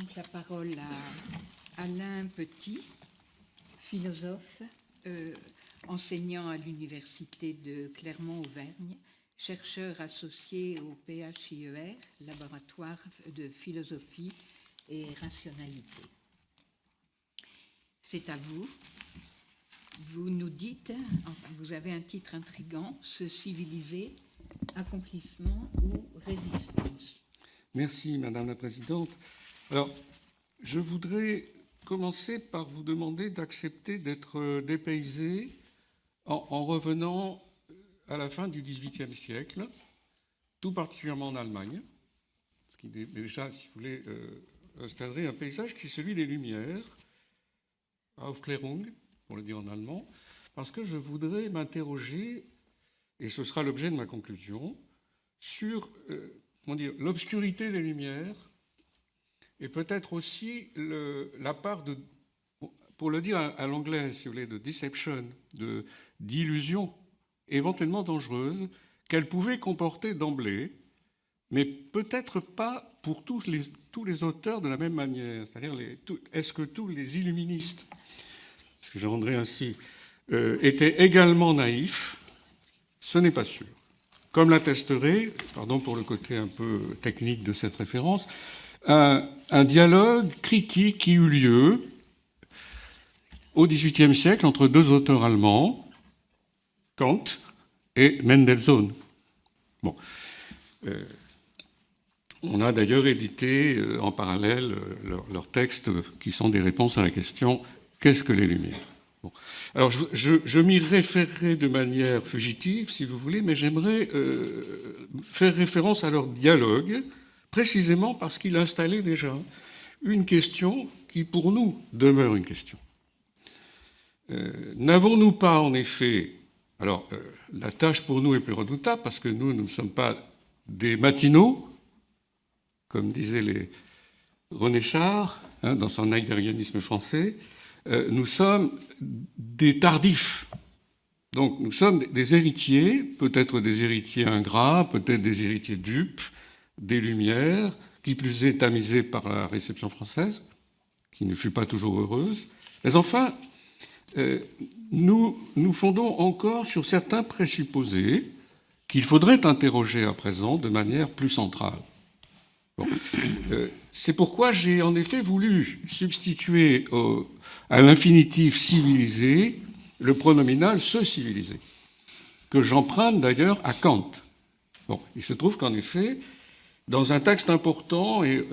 donc la parole à Alain Petit, philosophe, enseignant à l'Université de Clermont-Auvergne, chercheur associé au PHIER, laboratoire de philosophie et rationalité. C'est à vous. Vous nous dites, enfin, vous avez un titre intriguant, se civiliser, accomplissement ou résistance. Merci, Madame la Présidente. Alors, je voudrais commencer par vous demander d'accepter d'être dépaysé en revenant à la fin du XVIIIe siècle, tout particulièrement en Allemagne, ce qui est déjà, si vous voulez, installer un paysage qui est celui des Lumières, Aufklärung, pour le dire en allemand, parce que je voudrais m'interroger, et ce sera l'objet de ma conclusion, sur l'obscurité des Lumières et peut-être aussi la part de, pour le dire à l'anglais, si vous voulez, de deception, d'illusion éventuellement dangereuse qu'elle pouvait comporter d'emblée, mais peut-être pas pour tous les auteurs de la même manière. C'est-à-dire, est-ce que tous les illuministes, ce que je rendrai ainsi, étaient également naïfs? Ce n'est pas sûr. Comme l'attesterait, pardon pour le côté un peu technique de cette référence, un dialogue critique qui eut lieu au XVIIIe siècle entre deux auteurs allemands, Kant et Mendelssohn. Bon. On a d'ailleurs édité en parallèle leurs textes qui sont des réponses à la question « Qu'est-ce que les Lumières ?» Bon. Alors, je m'y référerai de manière fugitive, si vous voulez, mais j'aimerais faire référence à leur dialogue, précisément parce qu'il installait déjà une question qui, pour nous, demeure une question. N'avons-nous pas, en effet... Alors, la tâche pour nous est plus redoutable, parce que nous ne sommes pas des matinaux, comme disait René Char, dans son heideggerianisme français, nous sommes des tardifs. Donc nous sommes des héritiers, peut-être des héritiers ingrats, peut-être des héritiers dupes, des Lumières, qui plus est tamisés par la réception française, qui ne fut pas toujours heureuse. Mais enfin, nous fondons encore sur certains présupposés qu'il faudrait interroger à présent de manière plus centrale. Bon. C'est pourquoi j'ai en effet voulu substituer à l'infinitif civilisé le pronominal se civiliser, que j'emprunte d'ailleurs à Kant. Bon, il se trouve qu'en effet, dans un texte important et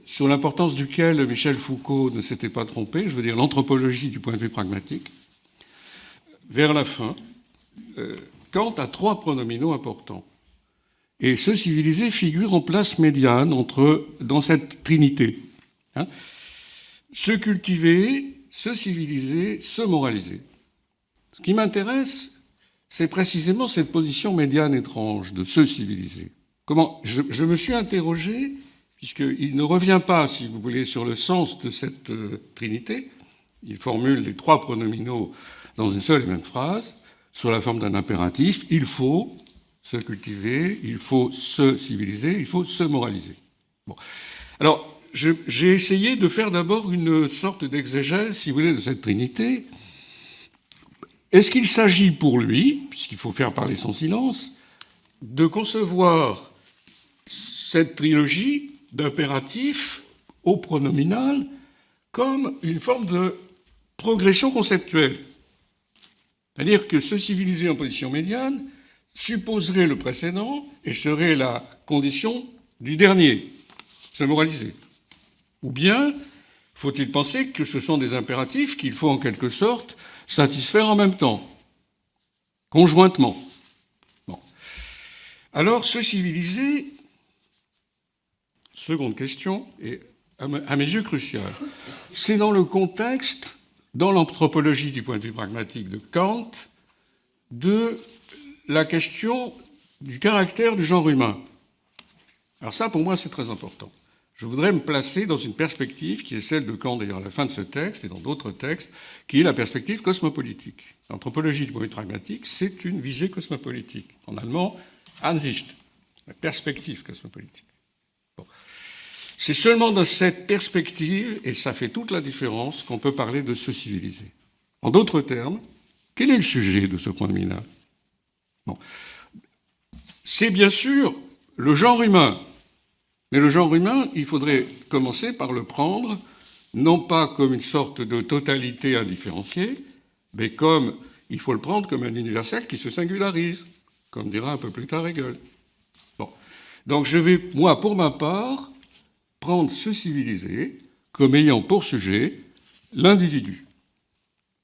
sur l'importance duquel Michel Foucault ne s'était pas trompé, je veux dire l'anthropologie du point de vue pragmatique, vers la fin, Kant a trois pronominaux importants. Et se civiliser figure en place médiane dans cette trinité. Se cultiver, se civiliser, se moraliser. Ce qui m'intéresse, c'est précisément cette position médiane étrange de se civiliser. Comment je me suis interrogé, puisqu'il ne revient pas, si vous voulez, sur le sens de cette trinité. Il formule les trois pronominaux dans une seule et même phrase, sous la forme d'un impératif. Il faut se cultiver, il faut se civiliser, il faut se moraliser. Bon. Alors, j'ai essayé de faire d'abord une sorte d'exégèse, si vous voulez, de cette trinité. Est-ce qu'il s'agit pour lui, puisqu'il faut faire parler son silence, de concevoir cette trilogie d'impératifs au pronominal comme une forme de progression conceptuelle? C'est-à-dire que se civiliser en position médiane supposerait le précédent et serait la condition du dernier, se moraliser. Ou bien faut-il penser que ce sont des impératifs qu'il faut en quelque sorte satisfaire en même temps, conjointement. Bon. Alors, se civiliser, seconde question, et à mes yeux cruciale, c'est dans le contexte, dans l'anthropologie du point de vue pragmatique de Kant, de la question du caractère du genre humain. Alors ça, pour moi, c'est très important. Je voudrais me placer dans une perspective qui est celle de Kant, d'ailleurs, à la fin de ce texte et dans d'autres textes, qui est la perspective cosmopolitique. L'anthropologie du point de vue pragmatique, c'est une visée cosmopolitique. En allemand, Ansicht, la perspective cosmopolitique. Bon. C'est seulement dans cette perspective, et ça fait toute la différence, qu'on peut parler de se civiliser. En d'autres termes, quel est le sujet de ce point de minage? Bon. C'est bien sûr le genre humain. Mais le genre humain, il faudrait commencer par le prendre, non pas comme une sorte de totalité indifférenciée, mais comme il faut le prendre comme un universel qui se singularise, comme dira un peu plus tard Hegel. Bon. Donc je vais, moi, pour ma part, prendre se civiliser comme ayant pour sujet l'individu.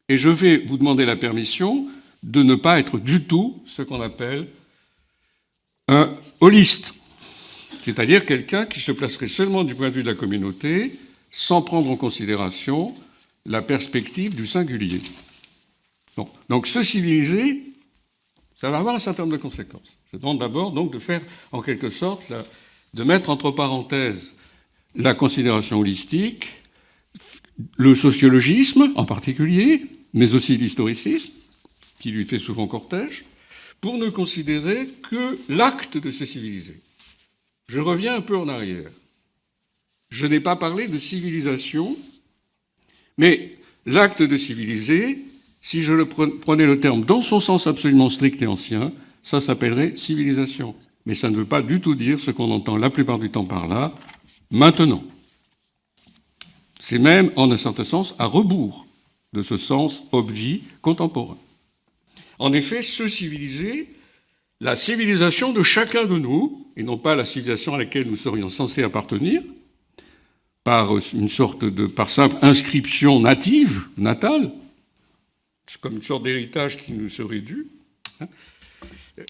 Et je vais vous demander la permission de ne pas être du tout ce qu'on appelle un holiste, c'est-à-dire quelqu'un qui se placerait seulement du point de vue de la communauté, sans prendre en considération la perspective du singulier. Bon. Donc se civiliser, ça va avoir un certain nombre de conséquences. Je demande d'abord donc de faire, en quelque sorte, de mettre entre parenthèses la considération holistique, le sociologisme en particulier, mais aussi l'historicisme, qui lui fait souvent cortège, pour ne considérer que l'acte de se civiliser. Je reviens un peu en arrière. Je n'ai pas parlé de civilisation, mais l'acte de civiliser, si je prenais le terme dans son sens absolument strict et ancien, ça s'appellerait civilisation. Mais ça ne veut pas du tout dire ce qu'on entend la plupart du temps par là, maintenant. C'est même, en un certain sens, à rebours de ce sens obvi contemporain. En effet, se civiliser, la civilisation de chacun de nous, et non pas la civilisation à laquelle nous serions censés appartenir, par simple inscription native, natale, comme une sorte d'héritage qui nous serait dû.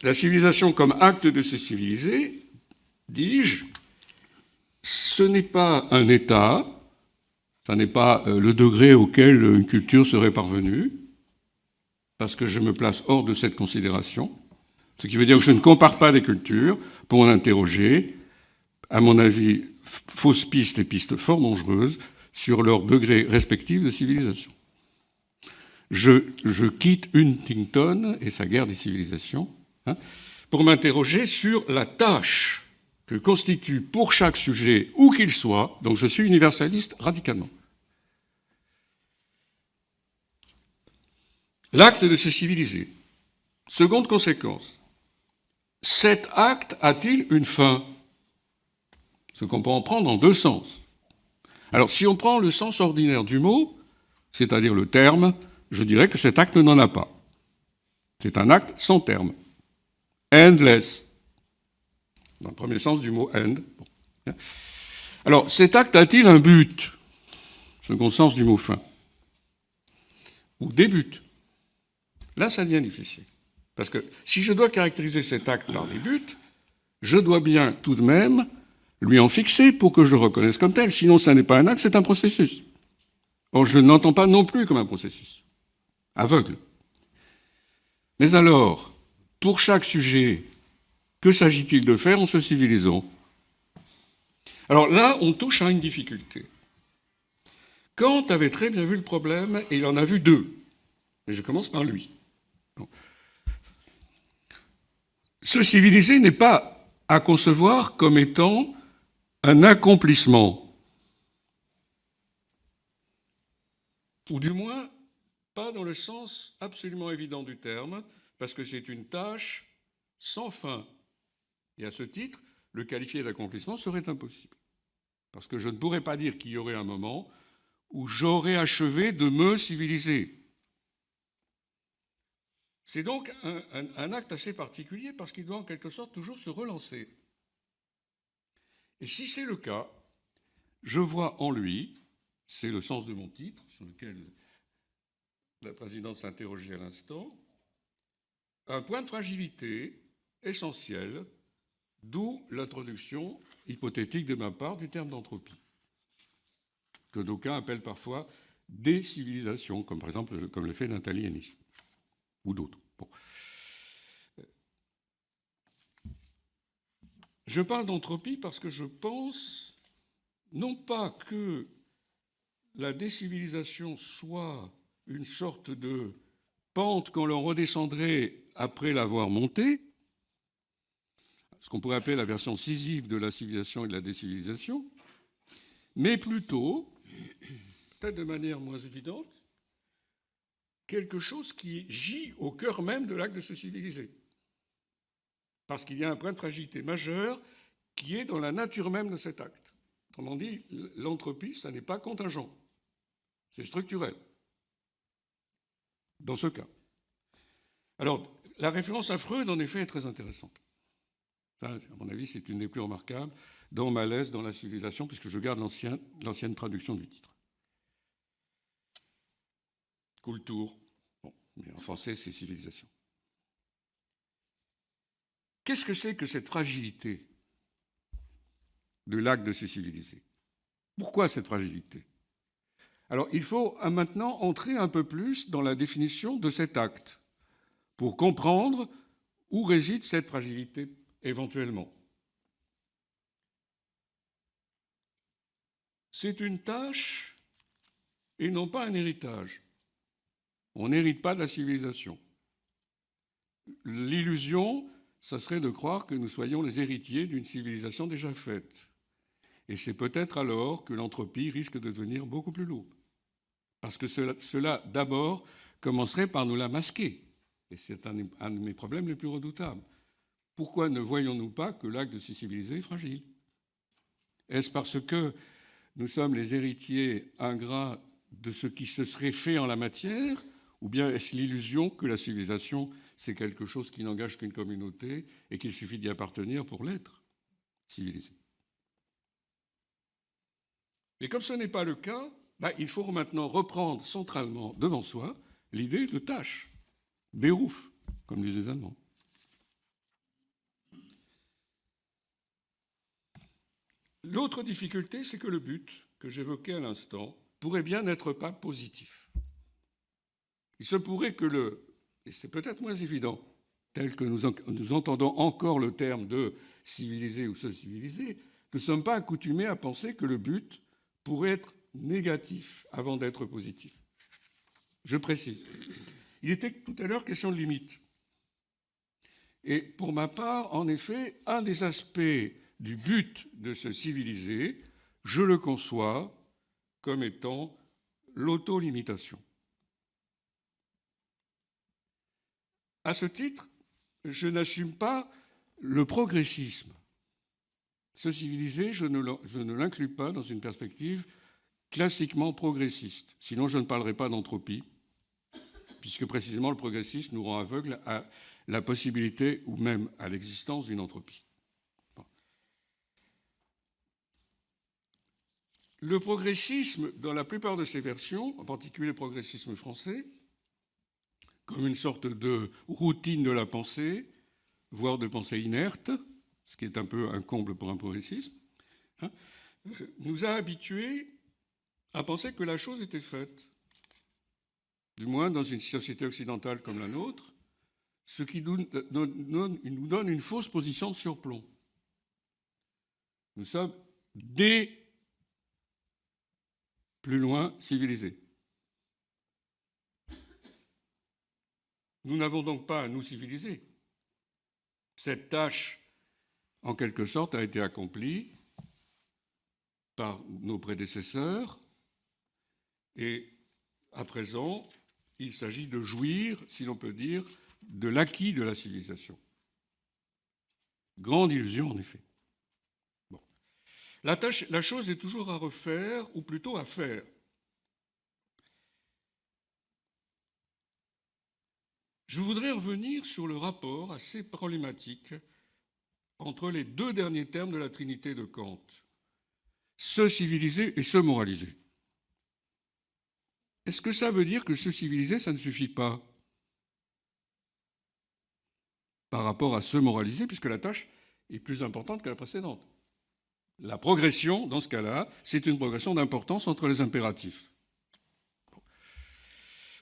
La civilisation comme acte de se civiliser, dis-je, ce n'est pas un état, ça n'est pas le degré auquel une culture serait parvenue, parce que je me place hors de cette considération, ce qui veut dire que je ne compare pas les cultures pour en interroger, à mon avis, fausses pistes et pistes fort dangereuses sur leur degré respectif de civilisation. Je quitte Huntington et sa guerre des civilisations pour m'interroger sur la tâche que constitue pour chaque sujet, où qu'il soit, donc je suis universaliste radicalement, l'acte de se civiliser. Seconde conséquence, cet acte a-t-il une fin? Ce qu'on peut en prendre en deux sens. Alors, si on prend le sens ordinaire du mot, c'est-à-dire le terme, je dirais que cet acte n'en a pas. C'est un acte sans terme. Endless. Dans le premier sens du mot end. Bon. Alors, cet acte a-t-il un but? Second sens du mot fin. Ou des buts? Là, ça devient difficile. Parce que si je dois caractériser cet acte par des buts, je dois bien tout de même lui en fixer pour que je le reconnaisse comme tel. Sinon, ça n'est pas un acte, c'est un processus. Or, je ne l'entends pas non plus comme un processus. Aveugle. Mais alors, pour chaque sujet, que s'agit-il de faire en se civilisant? Alors là, on touche à une difficulté. Kant avait très bien vu le problème, et il en a vu deux. Et je commence par lui. Bon. Se civiliser n'est pas à concevoir comme étant un accomplissement. Ou du moins, pas dans le sens absolument évident du terme, parce que c'est une tâche sans fin. Et à ce titre, le qualifier d'accomplissement serait impossible. Parce que je ne pourrais pas dire qu'il y aurait un moment où j'aurais achevé de me civiliser. C'est donc un acte assez particulier parce qu'il doit en quelque sorte toujours se relancer. Et si c'est le cas, je vois en lui, c'est le sens de mon titre, sur lequel la présidente s'interrogeait à l'instant, un point de fragilité essentiel, d'où l'introduction hypothétique de ma part du terme d'entropie, que d'aucuns appellent parfois décivilisation, comme par exemple comme le fait l'italianisme, ou d'autres. Bon. Je parle d'entropie parce que je pense non pas que la décivilisation soit une sorte de pente qu'on l'on redescendrait après l'avoir montée, ce qu'on pourrait appeler la version sisive de la civilisation et de la décivilisation, mais plutôt, peut-être de manière moins évidente, quelque chose qui gît au cœur même de l'acte de se civiliser. Parce qu'il y a un point de fragilité majeur qui est dans la nature même de cet acte. Autrement dit, l'entropie, ça n'est pas contingent, c'est structurel, dans ce cas. Alors, la référence à Freud, en effet, est très intéressante. Ça, à mon avis, c'est une des plus remarquables dans Malaise, dans la civilisation, puisque je garde l'ancienne traduction du titre. Kultur. Bon, mais en français, c'est civilisation. Qu'est-ce que c'est que cette fragilité de l'acte de se civiliser? Pourquoi cette fragilité? Alors, il faut maintenant entrer un peu plus dans la définition de cet acte pour comprendre où réside cette fragilité éventuellement. C'est une tâche et non pas un héritage. On n'hérite pas de la civilisation. L'illusion, ça serait de croire que nous soyons les héritiers d'une civilisation déjà faite. Et c'est peut-être alors que l'entropie risque de devenir beaucoup plus lourde. Parce que cela d'abord, commencerait par nous la masquer. Et c'est un de mes problèmes les plus redoutables. Pourquoi ne voyons-nous pas que l'acte de se civiliser est fragile? Est-ce parce que nous sommes les héritiers ingrats de ce qui se serait fait en la matière, ou bien est-ce l'illusion que la civilisation, c'est quelque chose qui n'engage qu'une communauté et qu'il suffit d'y appartenir pour l'être civilisé? Et comme ce n'est pas le cas, il faut maintenant reprendre centralement devant soi l'idée de tâche, Beruf, comme disent les Allemands. L'autre difficulté, c'est que le but que j'évoquais à l'instant pourrait bien n'être pas positif. Il se pourrait que et c'est peut-être moins évident, tel que nous entendons encore le terme de civiliser ou se civiliser, nous ne sommes pas accoutumés à penser que le but pourrait être négatif avant d'être positif. Je précise. Il était tout à l'heure question de limite. Et pour ma part, en effet, un des aspects du but de se civiliser, je le conçois comme étant l'auto-limitation. À ce titre, je n'assume pas le progressisme. Se civiliser, je ne l'inclus pas dans une perspective classiquement progressiste. Sinon, je ne parlerai pas d'entropie, puisque précisément le progressisme nous rend aveugles à la possibilité ou même à l'existence d'une entropie. Bon. Le progressisme, dans la plupart de ses versions, en particulier le progressisme français, comme une sorte de routine de la pensée, voire de pensée inerte, ce qui est un peu un comble pour un progressisme, nous a habitués à penser que la chose était faite. Du moins dans une société occidentale comme la nôtre, ce qui nous donne une fausse position de surplomb. Nous sommes plus loin civilisés. Nous n'avons donc pas à nous civiliser. Cette tâche, en quelque sorte, a été accomplie par nos prédécesseurs et à présent, il s'agit de jouir, si l'on peut dire, de l'acquis de la civilisation. Grande illusion, en effet. Bon. La chose est toujours à refaire, ou plutôt à faire. Je voudrais revenir sur le rapport assez problématique entre les deux derniers termes de la Trinité de Kant, se civiliser et se moraliser. Est-ce que ça veut dire que se civiliser, ça ne suffit pas par rapport à se moraliser, puisque la tâche est plus importante que la précédente? La progression, dans ce cas-là, c'est une progression d'importance entre les impératifs.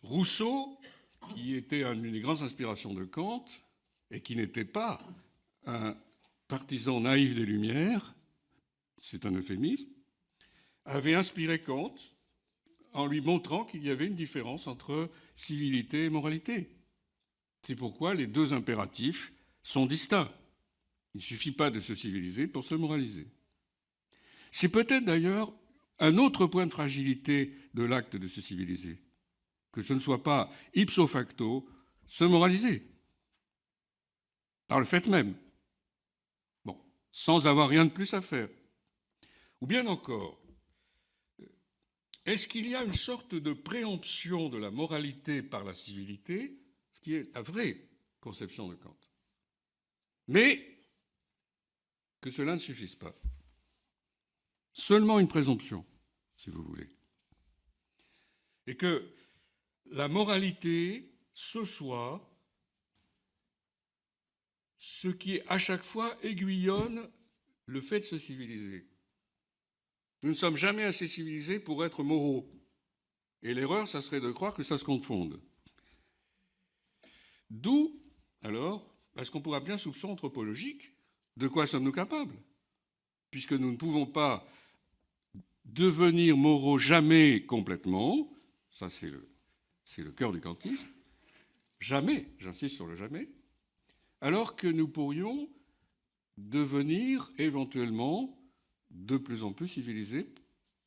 Rousseau, qui était une des grandes inspirations de Kant, et qui n'était pas un partisan naïf des Lumières, c'est un euphémisme, avait inspiré Kant en lui montrant qu'il y avait une différence entre civilité et moralité. C'est pourquoi les deux impératifs sont distincts. Il ne suffit pas de se civiliser pour se moraliser. C'est peut-être d'ailleurs un autre point de fragilité de l'acte de se civiliser, que ce ne soit pas ipso facto se moraliser, par le fait même, bon, sans avoir rien de plus à faire. Ou bien encore, est-ce qu'il y a une sorte de préemption de la moralité par la civilité, ce qui est la vraie conception de Kant, mais que cela ne suffise pas. Seulement une présomption, si vous voulez. Et que la moralité, ce soit ce qui, à chaque fois, aiguillonne le fait de se civiliser. Nous ne sommes jamais assez civilisés pour être moraux. Et l'erreur, ça serait de croire que ça se confonde. D'où, alors, parce qu'on pourra bien soupçon anthropologique, de quoi sommes-nous capables? Puisque nous ne pouvons pas devenir moraux jamais complètement, ça c'est le cœur du kantisme, jamais, j'insiste sur le jamais, alors que nous pourrions devenir éventuellement de plus en plus civilisés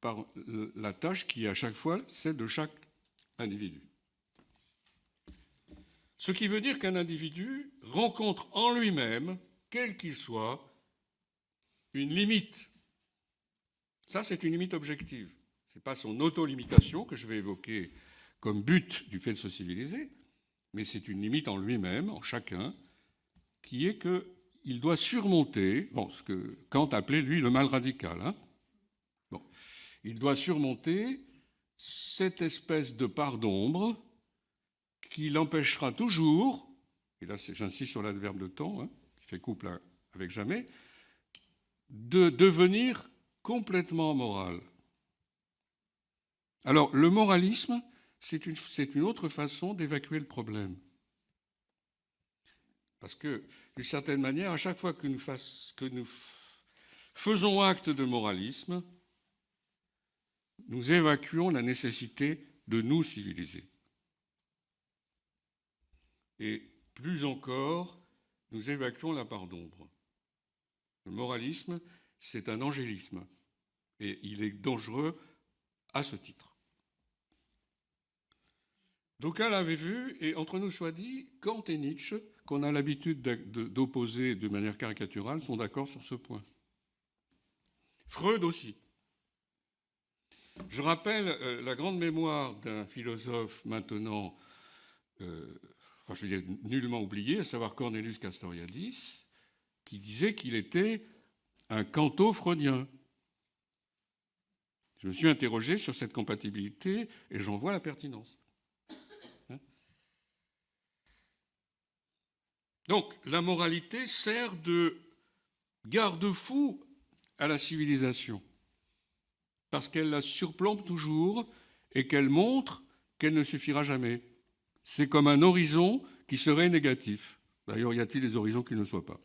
par la tâche qui est à chaque fois celle de chaque individu. Ce qui veut dire qu'un individu rencontre en lui-même, quel qu'il soit, une limite. Ça, c'est une limite objective. Ce n'est pas son auto-limitation que je vais évoquer comme but du fait de se civiliser, mais c'est une limite en lui-même, en chacun, qui est qu'il doit surmonter, bon, ce que Kant appelait, lui, le mal radical. Hein. Bon, il doit surmonter cette espèce de part d'ombre qui l'empêchera toujours, et là j'insiste sur l'adverbe de temps, hein, qui fait couple avec jamais, de devenir complètement moral. Alors, le moralisme, c'est une autre façon d'évacuer le problème. Parce que, d'une certaine manière, à chaque fois que nous faisons acte de moralisme, nous évacuons la nécessité de nous civiliser. Et plus encore, nous évacuons la part d'ombre. Le moralisme, c'est un angélisme. Et il est dangereux à ce titre. D'aucuns l'avaient vu, et entre nous soit dit, Kant et Nietzsche, qu'on a l'habitude d'opposer de manière caricaturale, sont d'accord sur ce point. Freud aussi. Je rappelle la grande mémoire d'un philosophe maintenant, je veux dire nullement oublié, à savoir Cornelius Castoriadis, qui disait qu'il était un canto-freudien. Je me suis interrogé sur cette compatibilité et j'en vois la pertinence. Donc, la moralité sert de garde-fou à la civilisation, parce qu'elle la surplombe toujours et qu'elle montre qu'elle ne suffira jamais. C'est comme un horizon qui serait négatif. D'ailleurs, y a-t-il des horizons qui ne le soient pas?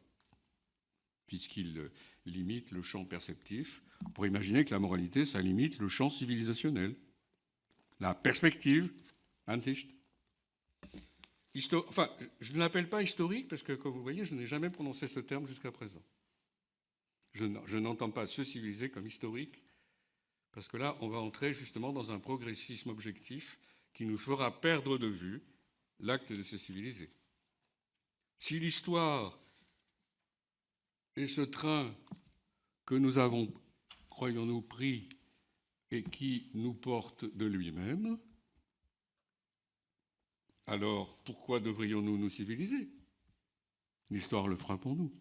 Puisqu'il limite le champ perceptif, on pourrait imaginer que la moralité, ça limite le champ civilisationnel. La perspective, Ansicht. Enfin, je ne l'appelle pas historique parce que, comme vous voyez, je n'ai jamais prononcé ce terme jusqu'à présent. Je n'entends pas se civiliser comme historique, parce que là, on va entrer justement dans un progressisme objectif qui nous fera perdre de vue l'acte de se civiliser. Si l'histoire est ce train que nous avons, croyons-nous, pris et qui nous porte de lui-même, alors pourquoi devrions-nous nous civiliser? L'histoire le fera pour nous.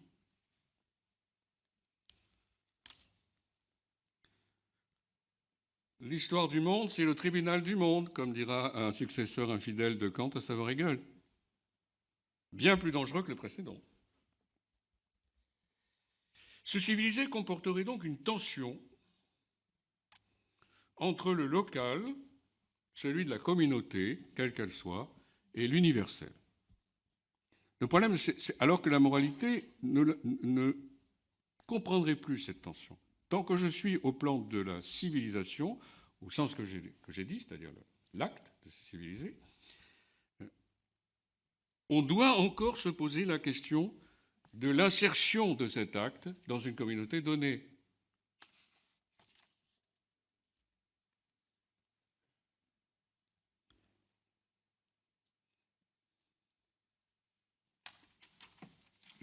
L'histoire du monde, c'est le tribunal du monde, comme dira un successeur infidèle de Kant, à savoir Hegel. Bien plus dangereux que le précédent. Se civiliser comporterait donc une tension entre le local, celui de la communauté, quelle qu'elle soit, et l'universel. Le problème, c'est alors que la moralité ne comprendrait plus cette tension. Tant que je suis au plan de la civilisation, au sens que j'ai dit, c'est-à-dire l'acte de se civiliser, on doit encore se poser la question de l'insertion de cet acte dans une communauté donnée.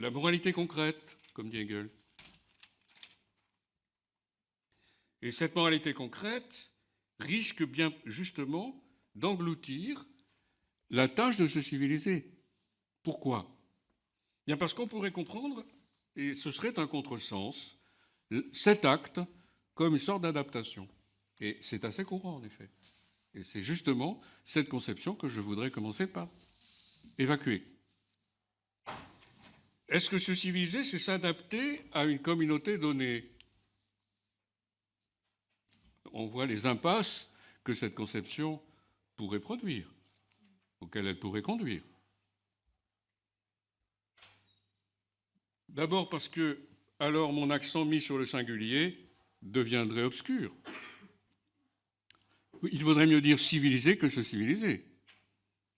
la moralité concrète, comme dit Hegel. Et cette moralité concrète risque bien justement d'engloutir la tâche de se civiliser. Pourquoi? Bien parce qu'on pourrait comprendre, et ce serait un contresens, cet acte comme une sorte d'adaptation. Et c'est assez courant, en effet. Et c'est justement cette conception que je voudrais commencer par évacuer. Est-ce que se civiliser, c'est s'adapter à une communauté donnée? On voit les impasses que cette conception pourrait produire, auxquelles elle pourrait conduire. D'abord parce que, alors, mon accent mis sur le singulier deviendrait obscur. Il vaudrait mieux dire civiliser que se civiliser.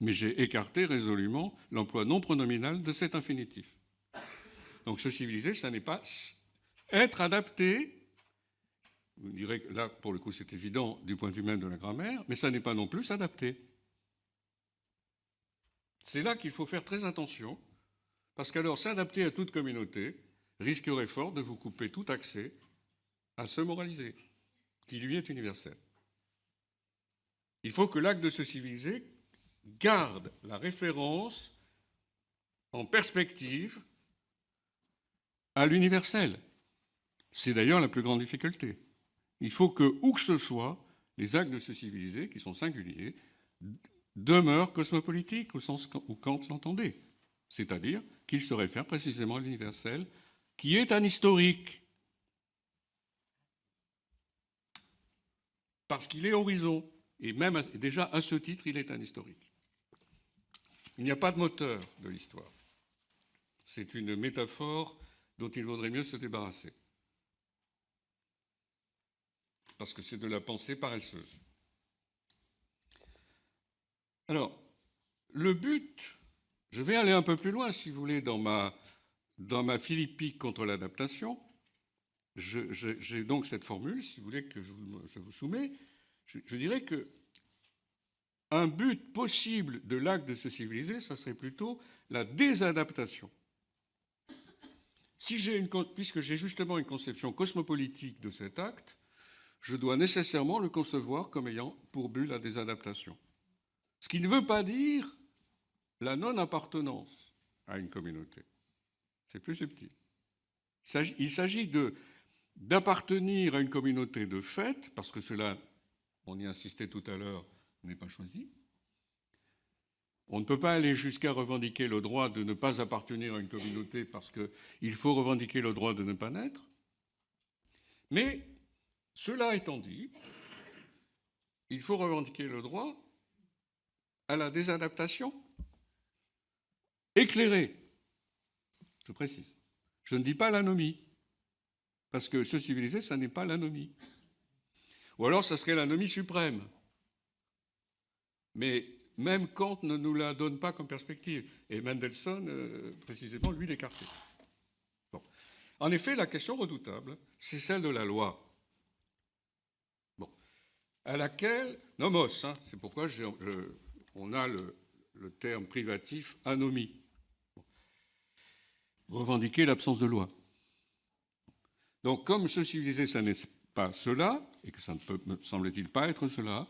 Mais j'ai écarté résolument l'emploi non pronominal de cet infinitif. Donc se civiliser, ça n'est pas être adapté. Vous me direz que là, pour le coup, c'est évident du point de vue même de la grammaire, mais ça n'est pas non plus s'adapter. C'est là qu'il faut faire très attention, parce qu'alors s'adapter à toute communauté risquerait fort de vous couper tout accès à se moraliser, qui lui est universel. Il faut que l'acte de se civiliser garde la référence en perspective à l'universel. C'est d'ailleurs la plus grande difficulté. Il faut que, où que ce soit, les actes de se civiliser, qui sont singuliers, demeurent cosmopolitiques au sens où Kant l'entendait. C'est-à-dire qu'ils se réfèrent précisément à l'universel, qui est un historique. Parce qu'il est horizon. Et même déjà à ce titre, il est un historique. Il n'y a pas de moteur de l'histoire. C'est une métaphore dont il vaudrait mieux se débarrasser. Parce que c'est de la pensée paresseuse. Alors, le but, je vais aller un peu plus loin, si vous voulez, dans ma philippique contre l'adaptation. J'ai donc cette formule, si vous voulez, que je vous soumets. Je dirais que un but possible de l'acte de se civiliser, ça serait plutôt la désadaptation. Puisque j'ai justement une conception cosmopolitique de cet acte, je dois nécessairement le concevoir comme ayant pour but la désadaptation. Ce qui ne veut pas dire la non-appartenance à une communauté. C'est plus subtil. Il s'agit d'appartenir à une communauté de fait, parce que cela, on y insistait tout à l'heure, n'est pas choisi. On ne peut pas aller jusqu'à revendiquer le droit de ne pas appartenir à une communauté parce qu'il faut revendiquer le droit de ne pas naître. Mais, cela étant dit, il faut revendiquer le droit à la désadaptation éclairée. Je précise. Je ne dis pas l'anomie, parce que se civiliser, ça n'est pas l'anomie. Ou alors, ça serait l'anomie suprême. Mais même Kant ne nous la donne pas comme perspective. Et Mendelssohn, précisément, lui, l'écartait. Bon. En effet, la question redoutable, c'est celle de la loi. Bon. À laquelle, nomos, hein, c'est pourquoi on a le terme privatif anomie. Bon. Revendiquer l'absence de loi. Donc, comme se civiliser, ça n'est pas cela, et que ça ne peut, me semble-t-il, pas être cela,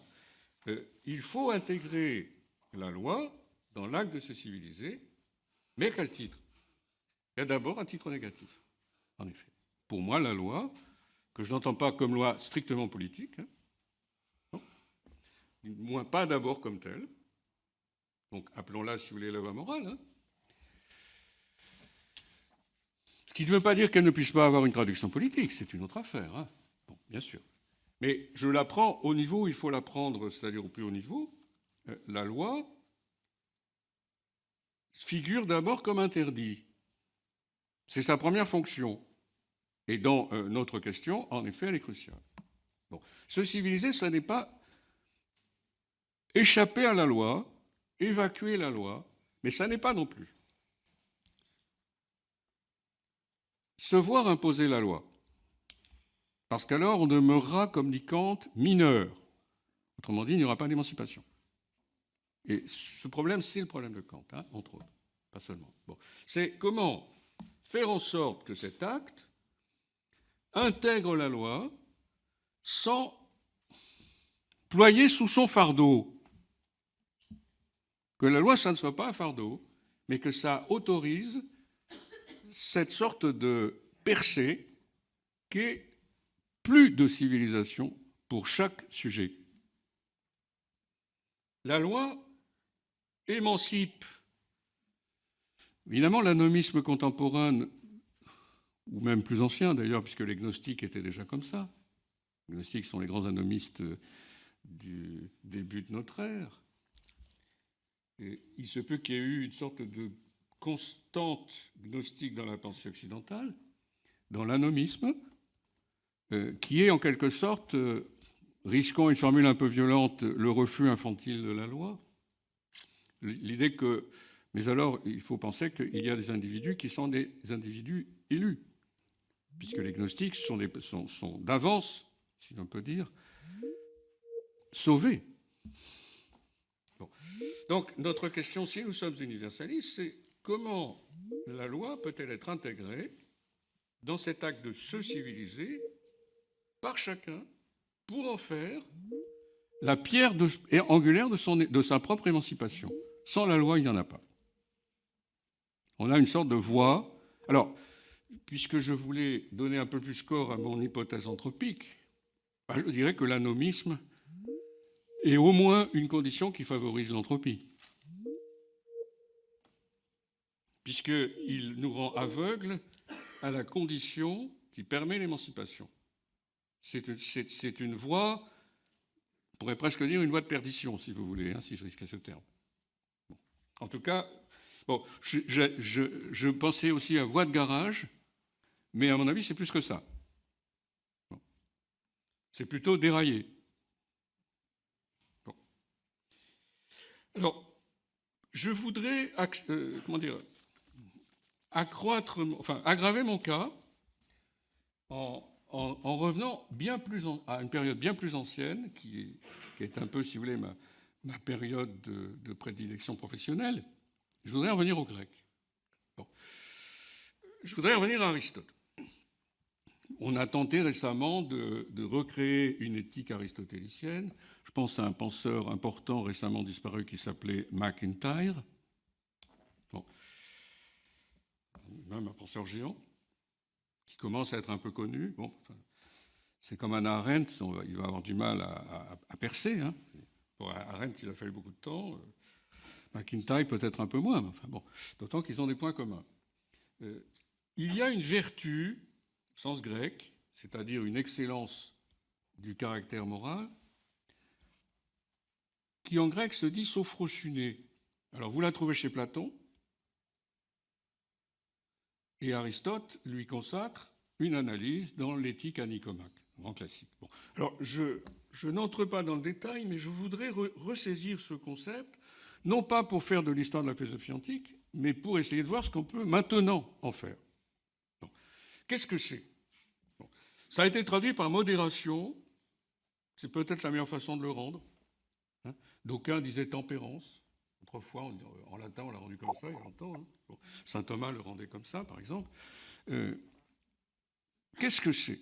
il faut intégrer la loi dans l'acte de se civiliser, mais à quel titre? Il y a d'abord un titre négatif, en effet. Pour moi, la loi, que je n'entends pas comme loi strictement politique, hein, non, moins pas d'abord comme telle, donc appelons-la, si vous voulez, la loi morale, hein. Ce qui ne veut pas dire qu'elle ne puisse pas avoir une traduction politique, c'est une autre affaire, hein. Bon, bien sûr. Mais je la prends au niveau où il faut la prendre, c'est-à-dire au plus haut niveau. La loi figure d'abord comme interdit. C'est sa première fonction. Et dans notre question, en effet, elle est cruciale. Bon. Se civiliser, ça n'est pas échapper à la loi, évacuer la loi, mais ça n'est pas non plus se voir imposer la loi. Parce qu'alors, on demeurera, comme dit Kant, mineur. Autrement dit, il n'y aura pas d'émancipation. Et ce problème, c'est le problème de Kant, hein, entre autres, pas seulement. Bon. C'est comment faire en sorte que cet acte intègre la loi sans ployer sous son fardeau. Que la loi, ça ne soit pas un fardeau, mais que ça autorise cette sorte de percée qu'est plus de civilisation pour chaque sujet. La loi émancipe. Évidemment, l'anomisme contemporain, ou même plus ancien d'ailleurs, puisque les gnostiques étaient déjà comme ça. Les gnostiques sont les grands anomistes du début de notre ère. Et il se peut qu'il y ait eu une sorte de constante gnostique dans la pensée occidentale, dans l'anomisme, qui est en quelque sorte, risquant une formule un peu violente, le refus infantile de la loi. L'idée que... Mais alors, il faut penser qu'il y a des individus qui sont des individus élus, puisque les gnostiques sont d'avance, si l'on peut dire, sauvés. Bon. Donc, notre question, si nous sommes universalistes, c'est comment la loi peut-elle être intégrée dans cet acte de se civiliser par chacun pour en faire la pierre angulaire de sa propre émancipation. Sans la loi, il n'y en a pas. On a une sorte de voie. Alors, puisque je voulais donner un peu plus corps à mon hypothèse anthropique, je dirais que l'anomisme est au moins une condition qui favorise l'entropie, puisqu'il nous rend aveugles à la condition qui permet l'émancipation. C'est une voie, on pourrait presque dire une voie de perdition, si vous voulez, si je risquais ce terme. Bon. En tout cas, bon, je pensais aussi à voie de garage, mais à mon avis, c'est plus que ça. Bon. C'est plutôt déraillé. Bon. Alors, je voudrais aggraver mon cas en revenant à une période bien plus ancienne, qui est un peu, si vous voulez, ma période de prédilection professionnelle. Je voudrais en venir au grec. Bon. Je voudrais en revenir à Aristote. On a tenté récemment de recréer une éthique aristotélicienne. Je pense à un penseur important récemment disparu qui s'appelait MacIntyre. Bon. Même un penseur géant qui commence à être un peu connu. Bon, c'est comme Hannah Arendt, il va avoir du mal à percer. Hein. Pour Arendt, il a fallu beaucoup de temps. MacIntyre, peut-être un peu moins, mais enfin bon, d'autant qu'ils ont des points communs. Il y a une vertu, au sens grec, c'est-à-dire une excellence du caractère moral, qui en grec se dit sophrosyné. Alors vous la trouvez chez Platon, et Aristote lui consacre une analyse dans l'Éthique à Nicomaque, grand classique. Bon. Alors je n'entre pas dans le détail, mais je voudrais ressaisir ce concept, non pas pour faire de l'histoire de la philosophie antique, mais pour essayer de voir ce qu'on peut maintenant en faire. Bon. Qu'est-ce que c'est ? Bon. Ça a été traduit par modération, c'est peut-être la meilleure façon de le rendre. Hein. D'aucuns disaient tempérance. Autrefois, en latin, on l'a rendu comme ça, il y a longtemps. Hein. Bon. Saint Thomas le rendait comme ça, par exemple. Qu'est-ce que c'est ?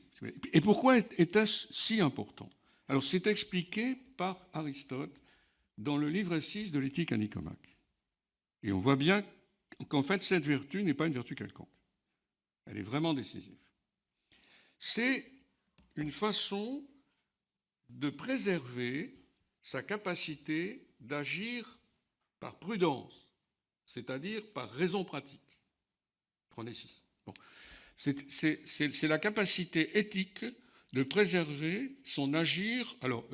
Et pourquoi était-ce si important ? Alors, c'est expliqué par Aristote dans le livre 6 de l'Éthique à Nicomaque. Et on voit bien qu'en fait, cette vertu n'est pas une vertu quelconque. Elle est vraiment décisive. C'est une façon de préserver sa capacité d'agir par prudence, c'est-à-dire par raison pratique. Prenez 6. Bon. C'est la capacité éthique de préserver son agir. Alors,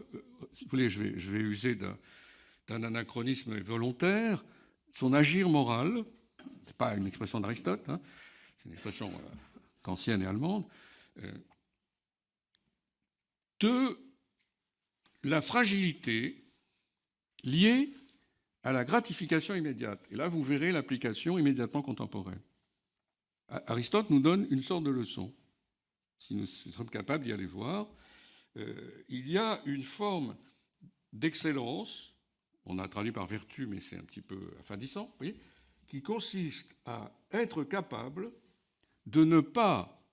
si vous voulez, je vais user d'un anachronisme volontaire, son agir moral, ce n'est pas une expression d'Aristote, hein, c'est une expression kantienne et allemande, de la fragilité liée à la gratification immédiate. Et là, vous verrez l'application immédiatement contemporaine. Aristote nous donne une sorte de leçon, si nous sommes capables d'y aller voir. Il y a une forme d'excellence, on a traduit par vertu, mais c'est un petit peu affadissant, vous voyez, qui consiste à être capable de ne pas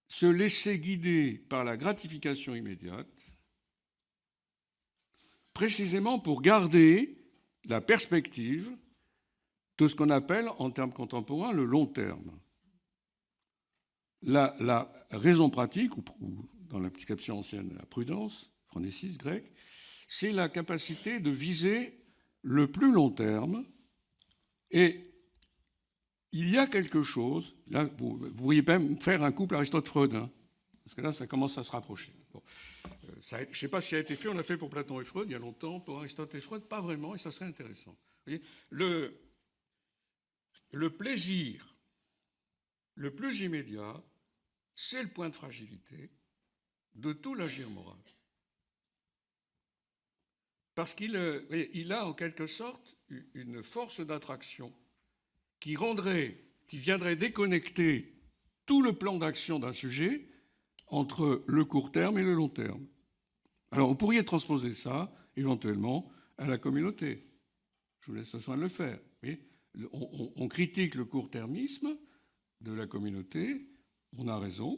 se laisser guider par la gratification immédiate, précisément pour garder la perspective de ce qu'on appelle, en termes contemporains, le long terme. La raison pratique, ou dans la prescription ancienne, la prudence, phronésis grec, c'est la capacité de viser le plus long terme. Et il y a quelque chose, là, vous pourriez même faire un couple Aristote-Freud, hein, parce que là, ça commence à se rapprocher. Bon. Je ne sais pas si ça a été fait, on l'a fait pour Platon et Freud il y a longtemps, pour Aristote et Freud, pas vraiment, et ça serait intéressant. Vous voyez, le plaisir le plus immédiat, c'est le point de fragilité de tout l'agir moral. Parce qu'il a en quelque sorte une force d'attraction qui viendrait déconnecter tout le plan d'action d'un sujet entre le court terme et le long terme. Alors, vous pourriez transposer ça, éventuellement, à la communauté. Je vous laisse le soin de le faire. On critique le court-termisme de la communauté, on a raison,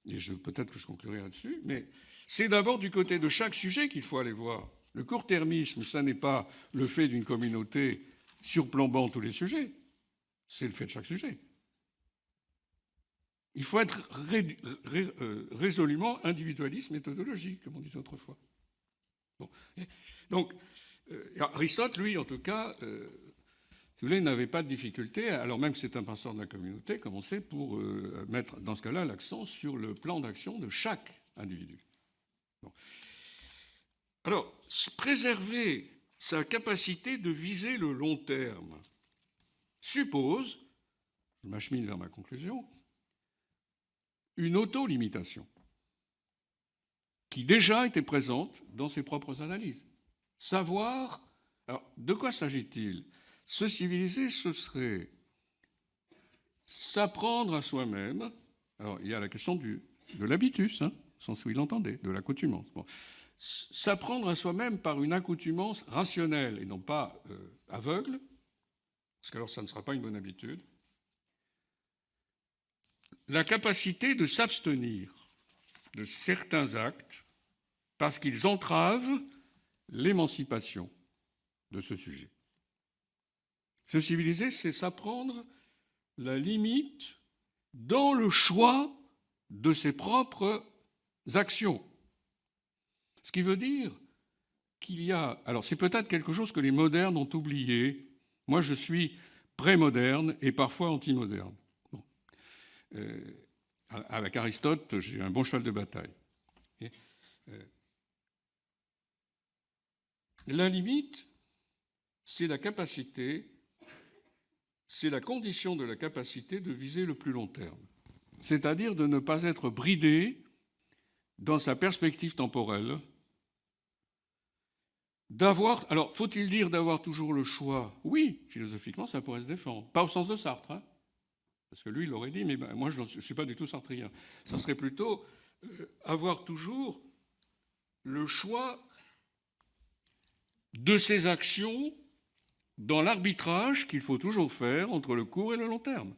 et peut-être que je conclurai là-dessus, mais c'est d'abord du côté de chaque sujet qu'il faut aller voir. Le court-termisme, ça n'est pas le fait d'une communauté surplombant tous les sujets, c'est le fait de chaque sujet. Il faut être résolument individualiste méthodologique, comme on disait autrefois. Bon. Donc, Aristote, lui, en tout cas, si vous voulez, n'avait pas de difficulté, alors même que c'est un penseur de la communauté, comme on sait, pour mettre, dans ce cas-là, l'accent sur le plan d'action de chaque individu. Bon. Alors, préserver sa capacité de viser le long terme suppose, je m'achemine vers ma conclusion, une auto-limitation qui déjà était présente dans ses propres analyses. Savoir, alors de quoi s'agit-il ? Se civiliser, ce serait s'apprendre à soi-même. Alors il y a la question de l'habitus, hein, au sens où il entendait, de l'accoutumance. Bon. S'apprendre à soi-même par une accoutumance rationnelle et non pas aveugle, parce qu'alors ça ne sera pas une bonne habitude. La capacité de s'abstenir de certains actes parce qu'ils entravent l'émancipation de ce sujet. Se civiliser, c'est s'apprendre la limite dans le choix de ses propres actions. Ce qui veut dire qu'il y a... Alors, c'est peut-être quelque chose que les modernes ont oublié. Moi, je suis pré-moderne et parfois anti-moderne. Bon. Avec Aristote, j'ai un bon cheval de bataille. La limite, c'est la capacité, c'est la condition de la capacité de viser le plus long terme. C'est-à-dire de ne pas être bridé dans sa perspective temporelle, d'avoir... Alors, faut-il dire d'avoir toujours le choix ? Oui, philosophiquement, ça pourrait se défendre. Pas au sens de Sartre, hein, parce que lui, il aurait dit, mais ben, moi, je ne suis pas du tout sartrien. Ça serait plutôt avoir toujours le choix de ses actions dans l'arbitrage qu'il faut toujours faire entre le court et le long terme.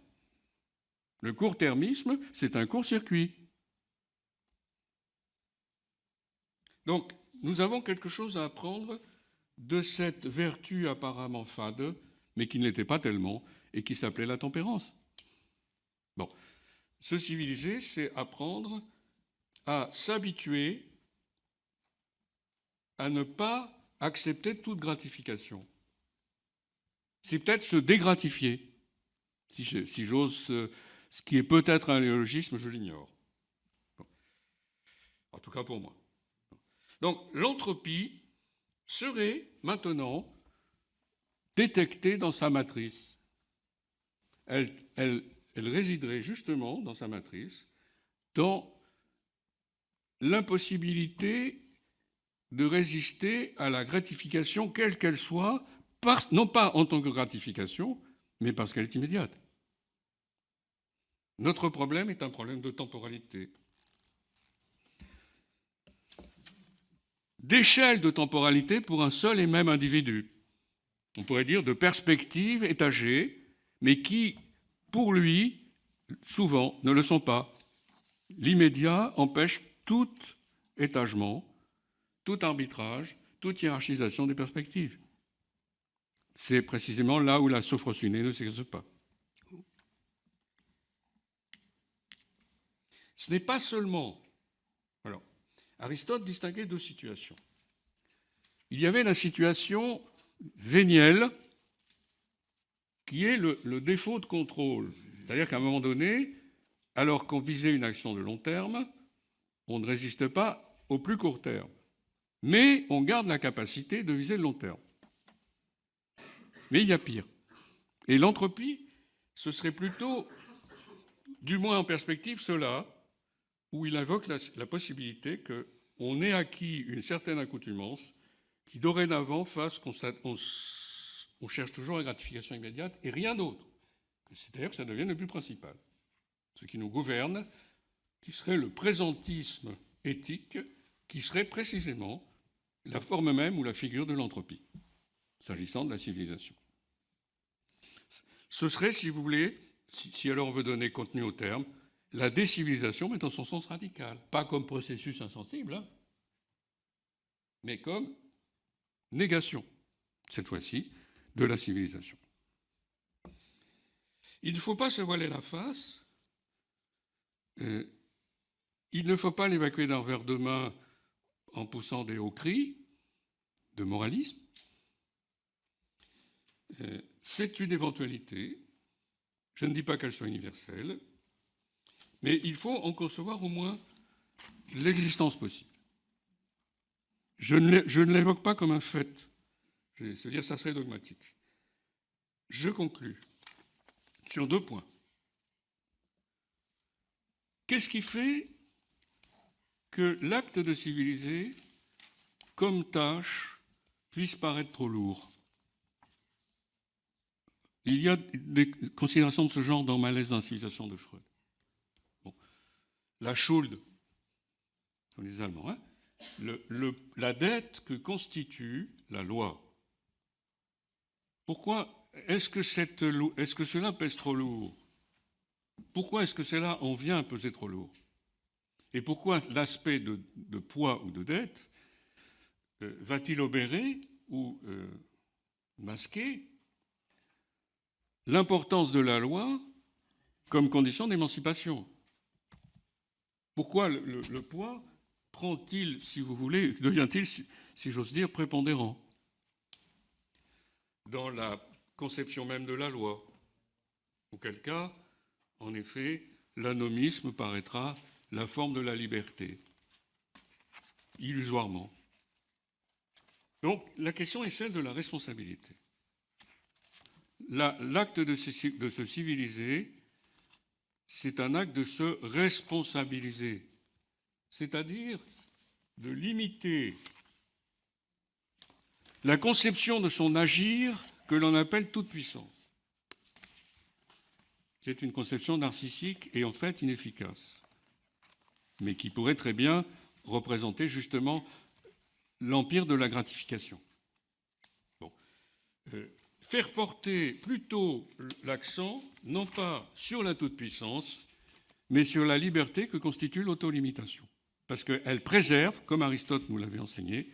Le court-termisme, c'est un court-circuit. Donc, nous avons quelque chose à apprendre de cette vertu apparemment fade, mais qui ne l'était pas tellement, et qui s'appelait la tempérance. Bon, se civiliser, c'est apprendre à s'habituer à ne pas accepter toute gratification. C'est peut-être se dégratifier, si j'ose, ce qui est peut-être un néologisme, je l'ignore. Bon. En tout cas pour moi. Donc l'entropie serait maintenant détectée dans sa matrice. Elle résiderait justement dans sa matrice, dans l'impossibilité de résister à la gratification, quelle qu'elle soit, non pas en tant que gratification, mais parce qu'elle est immédiate. Notre problème est un problème de temporalité. D'échelle de temporalité pour un seul et même individu. On pourrait dire de perspective étagée, mais qui pour lui, souvent, ne le sont pas. L'immédiat empêche tout étagement, tout arbitrage, toute hiérarchisation des perspectives. C'est précisément là où la sophrosynée ne s'exerce pas. Ce n'est pas seulement... Alors, Aristote distinguait deux situations. Il y avait la situation vénielle, qui est le défaut de contrôle. C'est-à-dire qu'à un moment donné, alors qu'on visait une action de long terme, on ne résiste pas au plus court terme. Mais on garde la capacité de viser le long terme. Mais il y a pire. Et l'entropie, ce serait plutôt, du moins en perspective, cela, où il invoque la possibilité qu'on ait acquis une certaine accoutumance qui, dorénavant, fasse qu'on cherche toujours la gratification immédiate et rien d'autre. C'est-à-dire que ça devienne le plus principal. Ce qui nous gouverne, qui serait le présentisme éthique, qui serait précisément la forme même ou la figure de l'entropie, s'agissant de la civilisation. Ce serait, si vous voulez, si alors on veut donner contenu au terme, la décivilisation, mais dans son sens radical. Pas comme processus insensible, hein, mais comme négation, cette fois-ci, de la civilisation. Il ne faut pas se voiler la face, il ne faut pas l'évacuer d'un revers de main en poussant des hauts cris de moralisme. C'est une éventualité, je ne dis pas qu'elle soit universelle, mais il faut en concevoir au moins l'existence possible. Je ne l'évoque pas comme un fait, c'est-à-dire ça serait dogmatique. Je conclus sur 2 points. Qu'est-ce qui fait que l'acte de civiliser, comme tâche, puisse paraître trop lourd? Il y a des considérations de ce genre dans Malaise dans la civilisation de Freud. Bon. La Schuld, comme les Allemands, hein, la dette que constitue la loi. Pourquoi est-ce que cela pèse trop lourd? Pourquoi est-ce que cela en vient à peser trop lourd? Et pourquoi l'aspect de poids ou de dette va-t-il obérer ou masquer l'importance de la loi comme condition d'émancipation? Pourquoi le poids prend-il, si vous voulez, devient-il, si j'ose dire, prépondérant dans la conception même de la loi? Auquel cas, en effet, l'anomisme paraîtra la forme de la liberté, illusoirement. Donc, la question est celle de la responsabilité. L'acte de se civiliser, c'est un acte de se responsabiliser, c'est-à-dire de limiter la conception de son agir que l'on appelle toute puissance. C'est une conception narcissique et en fait inefficace, mais qui pourrait très bien représenter justement l'empire de la gratification. Bon. Faire porter plutôt l'accent, non pas sur la toute-puissance, mais sur la liberté que constitue l'autolimitation. Parce qu'elle préserve, comme Aristote nous l'avait enseigné,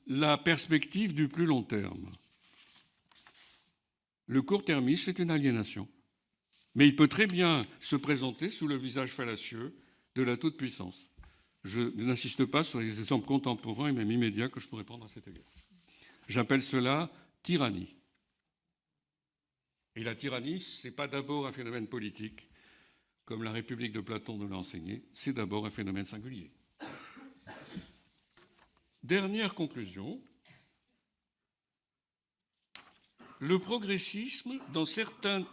la perspective du plus long terme. Le court-termisme, c'est une aliénation. Mais il peut très bien se présenter sous le visage fallacieux de la toute-puissance. Je n'insiste pas sur les exemples contemporains et même immédiats que je pourrais prendre à cet égard. J'appelle cela tyrannie. Et la tyrannie, ce n'est pas d'abord un phénomène politique, comme la République de Platon nous l'a enseigné, c'est d'abord un phénomène singulier. Dernière conclusion, le progressisme, dans certains,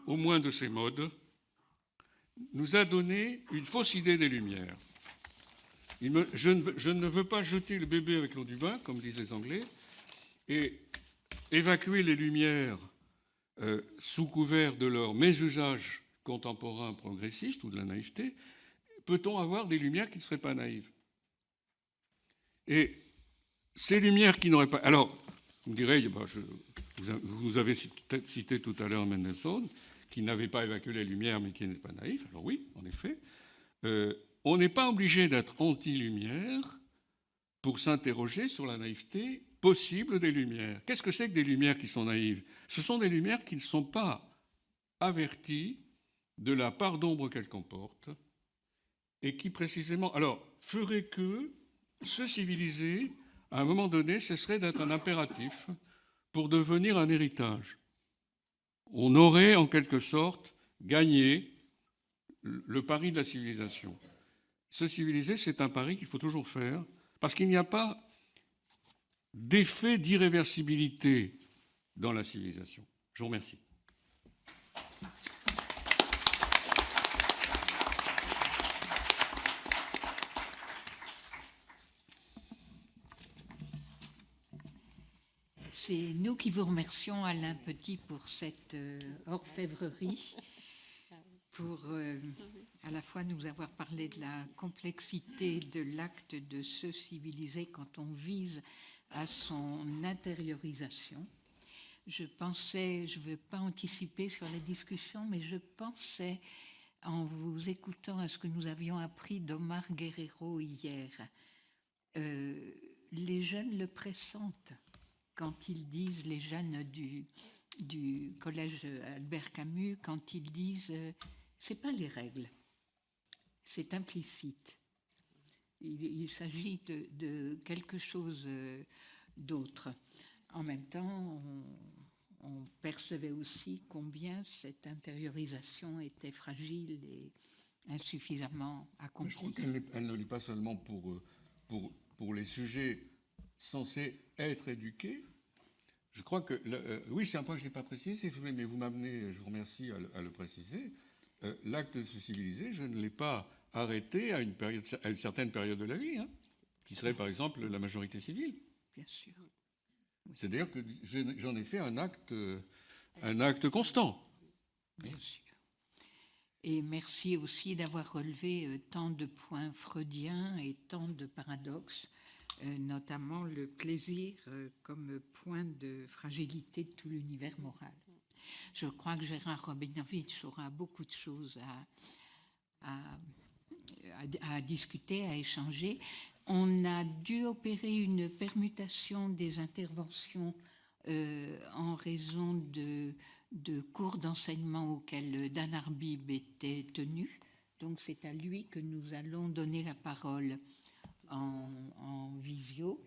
au moins de ses modes, nous a donné une fausse idée des Lumières. Je ne veux pas jeter le bébé avec l'eau du bain, comme disent les Anglais, et évacuer les Lumières sous couvert de leur mésusage contemporain progressiste ou de la naïveté. Peut-on avoir des Lumières qui ne seraient pas naïves? Et ces Lumières qui n'auraient pas... Alors, vous me direz, vous avez cité tout à l'heure Mendelssohn, qui n'avait pas évacué les Lumières, mais qui n'est pas naïf. Alors oui, en effet, on n'est pas obligé d'être anti-lumière pour s'interroger sur la naïveté possible des Lumières. Qu'est-ce que c'est que des Lumières qui sont naïves? Ce sont des Lumières qui ne sont pas averties de la part d'ombre qu'elles comportent, et qui précisément, alors, ferait que se civiliser, à un moment donné, cesserait d'être un impératif pour devenir un héritage. On aurait, en quelque sorte, gagné le pari de la civilisation. Se civiliser, c'est un pari qu'il faut toujours faire, parce qu'il n'y a pas d'effet d'irréversibilité dans la civilisation. Je vous remercie. C'est nous qui vous remercions, Alain Petit, pour cette orfèvrerie, pour à la fois nous avoir parlé de la complexité de l'acte de se civiliser quand on vise à son intériorisation. Je pensais, je ne veux pas anticiper sur la discussion, mais je pensais, en vous écoutant à ce que nous avions appris d'Omar Guerrero hier, les jeunes le pressentent. Quand ils disent, les jeunes du collège Albert Camus, quand ils disent c'est pas les règles, c'est implicite. Il s'agit de quelque chose d'autre. En même temps, on percevait aussi combien cette intériorisation était fragile et insuffisamment accomplie. Je crois qu'elle ne lit pas seulement pour les sujets censés être éduqués. Je crois que, oui, c'est un point que je n'ai pas précisé, mais vous m'amenez, je vous remercie à le préciser. L'acte de se civiliser, je ne l'ai pas arrêté à une certaine période de la vie, hein, qui serait par exemple la majorité civile. Bien sûr. Oui. C'est-à-dire que j'en ai fait un acte constant. Bien sûr. Et merci aussi d'avoir relevé tant de points freudiens et tant de paradoxes, notamment le plaisir comme point de fragilité de tout l'univers moral. Je crois que Gérard Rabinovitch aura beaucoup de choses à discuter, à échanger. On a dû opérer une permutation des interventions en raison de cours d'enseignement auxquels Dan Arbib était tenu. Donc c'est à lui que nous allons donner la parole en visio.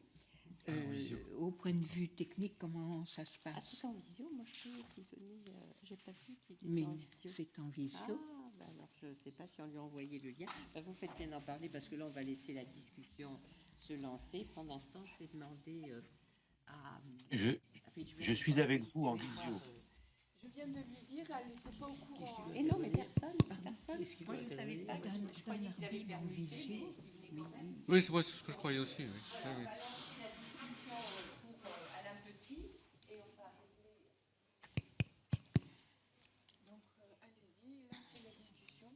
Au point de vue technique, comment ça se passe? C'est en visio, moi je peux lui donner, j'ai pas su qu'il était Mais en visio. c'est en visio. Ah, ben alors je ne sais pas si on lui a envoyé le lien. Ben, vous faites bien d'en parler parce que là on va laisser la discussion se lancer. Pendant ce temps, je vais demander à... Je suis avec vous en visio. Je viens de lui dire, elle n'était pas au courant. Et non, mais personne. Moi je ne savais pas. Je croyais qu'il avait en permuté, visio. Oui, c'est ce que je croyais aussi. Oui. Oui, oui. Pour Alain Petit, et on va régler. Donc, allez-y, lancez la discussion.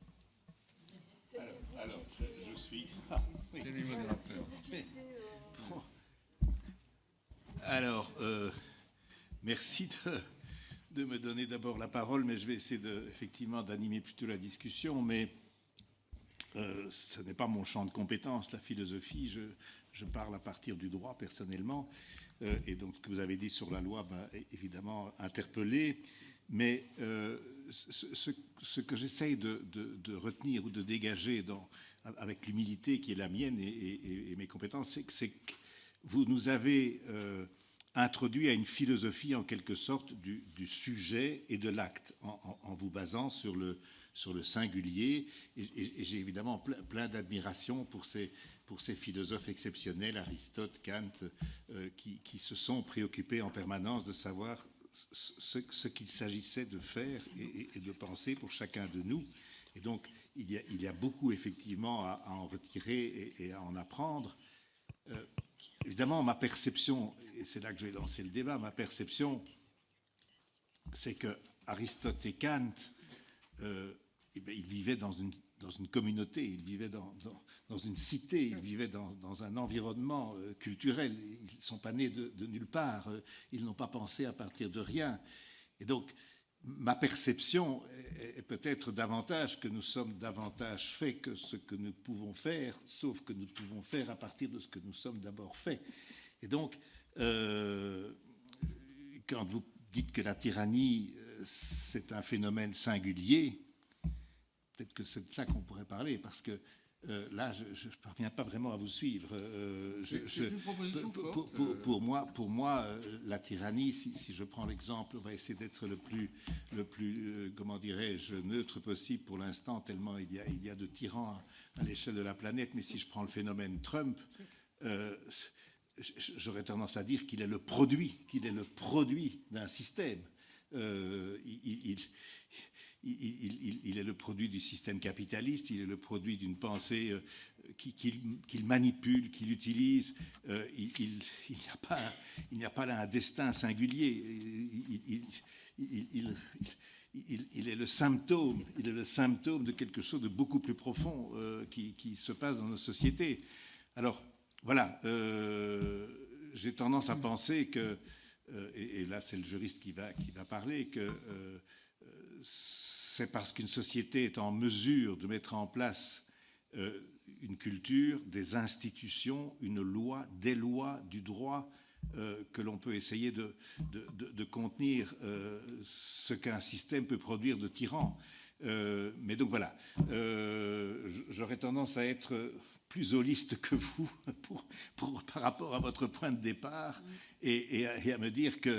C'était vous. Alors, je suis. C'est lui le modérateur. Alors, merci de me donner d'abord la parole, mais je vais essayer effectivement d'animer plutôt la discussion. Mais ce n'est pas mon champ de compétence, la philosophie. Je parle à partir du droit personnellement. Et donc, ce que vous avez dit sur la loi m'a évidemment interpellé. Mais ce que j'essaye de retenir ou de dégager avec l'humilité qui est la mienne et mes compétences, c'est que vous nous avez introduit à une philosophie en quelque sorte du sujet et de l'acte en vous basant sur le singulier. Et j'ai évidemment plein d'admiration pour ces philosophes exceptionnels, Aristote, Kant, qui se sont préoccupés en permanence de savoir ce qu'il s'agissait de faire et de penser pour chacun de nous. Et donc, il y a beaucoup, effectivement, à en retirer et à en apprendre. Évidemment, ma perception, et c'est là que je vais lancer le débat, ma perception, c'est que Aristote et Kant, ils vivaient dans une communauté, ils vivaient dans une cité, ils vivaient dans un environnement culturel. Ils ne sont pas nés de nulle part, ils n'ont pas pensé à partir de rien. Et donc, ma perception est peut-être davantage que nous sommes davantage faits que ce que nous pouvons faire, sauf que nous pouvons faire à partir de ce que nous sommes d'abord faits. Et donc, quand vous dites que la tyrannie, c'est un phénomène singulier, peut-être que c'est de ça qu'on pourrait parler, parce que là, je ne parviens pas vraiment à vous suivre. C'est une proposition forte. Pour moi, la tyrannie, si je prends l'exemple, on va essayer d'être le plus comment dirais-je, neutre possible pour l'instant, tellement il y a de tyrans à l'échelle de la planète. Mais si je prends le phénomène Trump, j'aurais tendance à dire qu'il est le produit d'un système. Il est le produit du système capitaliste, il est le produit d'une pensée qu'il manipule, qu'il utilise. Il n'y a pas là un destin singulier. Il est le symptôme de quelque chose de beaucoup plus profond qui se passe dans nos sociétés. Alors, voilà, j'ai tendance à penser que, et là c'est le juriste qui va parler, que c'est parce qu'une société est en mesure de mettre en place une culture, des institutions, une loi, des lois, du droit, que l'on peut essayer de contenir ce qu'un système peut produire de tyrans. Mais donc voilà, j'aurais tendance à être plus holiste que vous par rapport à votre point de départ et à me dire que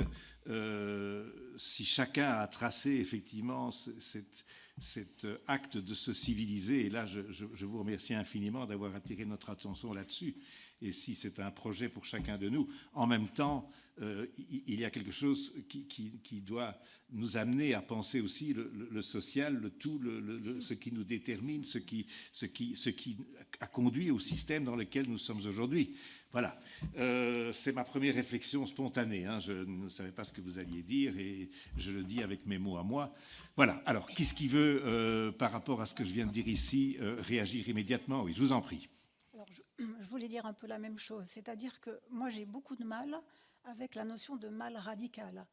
si chacun a tracé effectivement cet acte de se civiliser, et là je vous remercie infiniment d'avoir attiré notre attention là-dessus, et si c'est un projet pour chacun de nous, en même temps, il y a quelque chose qui doit nous amener à penser aussi le social, le tout, ce qui nous détermine, ce qui a conduit au système dans lequel nous sommes aujourd'hui. Voilà, c'est ma première réflexion spontanée. Hein. Je ne savais pas ce que vous alliez dire et je le dis avec mes mots à moi. Voilà, alors, qui est-ce qui veut, par rapport à ce que je viens de dire ici, réagir immédiatement? Oui, je vous en prie. Alors, je voulais dire un peu la même chose, c'est-à-dire que moi j'ai beaucoup de mal avec la notion de mal radical.